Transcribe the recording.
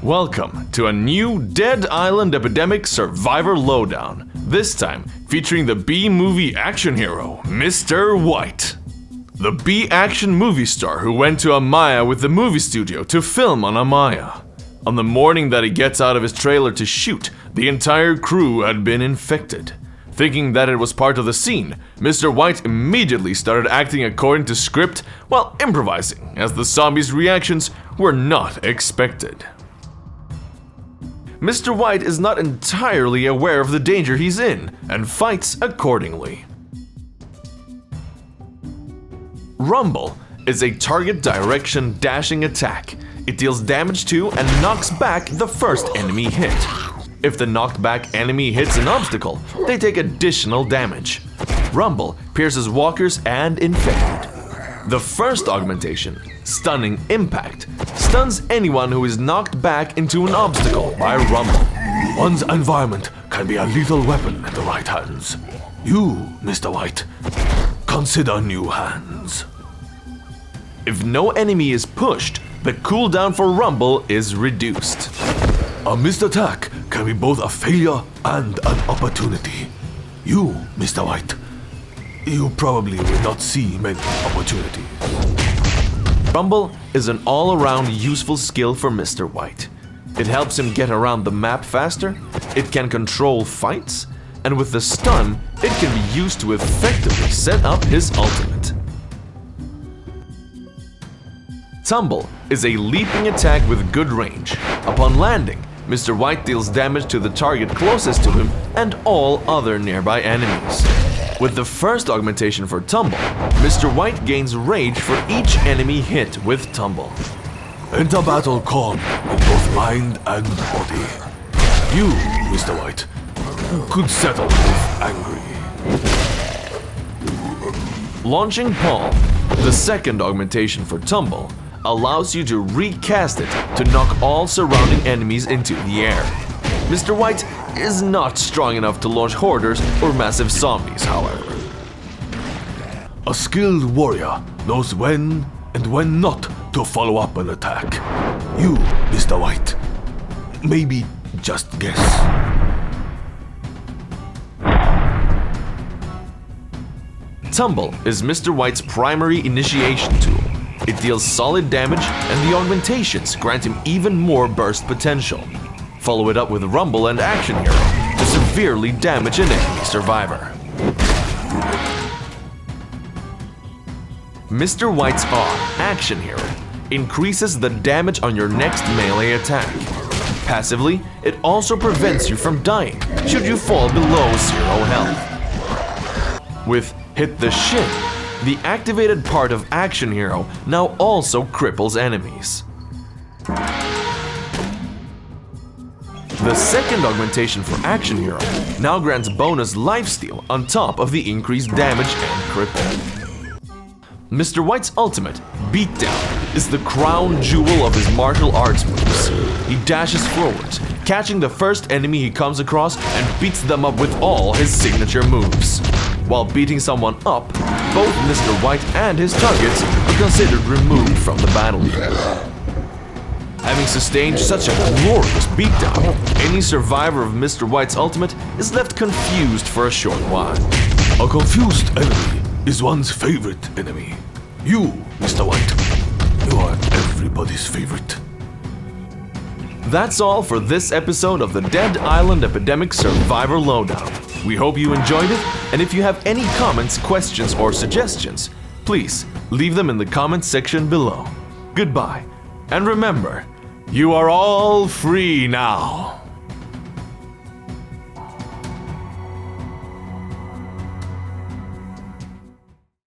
Welcome to a new Dead Island Epidemic Survivor Lowdown, this time featuring the B-movie action hero, Mr. White. The B-action movie star who went to Amaya with the movie studio to film on Amaya. On the morning that he gets out of his trailer to shoot, the entire crew had been infected. Thinking that it was part of the scene, Mr. White immediately started acting according to script while improvising, as the zombies' reactions were not expected. Mr. White is not entirely aware of the danger he's in and fights accordingly. Rumble is a target direction dashing attack. It deals damage to and knocks back the first enemy hit. If the knocked back enemy hits an obstacle, they take additional damage. Rumble pierces walkers and infected. The first augmentation, Stunning Impact, stuns anyone who is knocked back into an obstacle by Rumble. One's environment can be a lethal weapon in the right hands. You, Mr. White, consider new hands. If no enemy is pushed, the cooldown for Rumble is reduced. A missed attack can be both a failure and an opportunity. You, Mr. White, you probably will not see many opportunities. Rumble is an all-around useful skill for Mr. White. It helps him get around the map faster, it can control fights, and with the stun, it can be used to effectively set up his ultimate. Tumble is a leaping attack with good range. Upon landing, Mr. White deals damage to the target closest to him and all other nearby enemies. With the first augmentation for Tumble, Mr. White gains rage for each enemy hit with Tumble. Enter battle calm in both mind and body. You, Mr. White, could settle with angry. Launching Palm, the second augmentation for Tumble, allows you to recast it to knock all surrounding enemies into the air. Mr. White is not strong enough to launch hoarders or massive zombies, however. A skilled warrior knows when and when not to follow up an attack. You, Mr. White, maybe just guess. Tumble is Mr. White's primary initiation tool. It deals solid damage, and the augmentations grant him even more burst potential. Follow it up with Rumble and Action Hero to severely damage an enemy survivor. Mr. White's R, Action Hero, increases the damage on your next melee attack. Passively, it also prevents you from dying should you fall below 0 health. With Hit the Shin, the activated part of Action Hero now also cripples enemies. The second augmentation for Action Hero now grants bonus lifesteal on top of the increased damage and cripple. Mr. White's ultimate, Beatdown, is the crown jewel of his martial arts moves. He dashes forwards, catching the first enemy he comes across and beats them up with all his signature moves. While beating someone up, both Mr. White and his targets are considered removed from the battlefield. Having sustained such a glorious beatdown, any survivor of Mr. White's ultimate is left confused for a short while. A confused enemy is one's favorite enemy. You, Mr. White, you are everybody's favorite. That's all for this episode of the Dead Island Epidemic Survivor Lowdown. We hope you enjoyed it, and if you have any comments, questions, or suggestions, please leave them in the comments section below. Goodbye, and remember, you are all free now.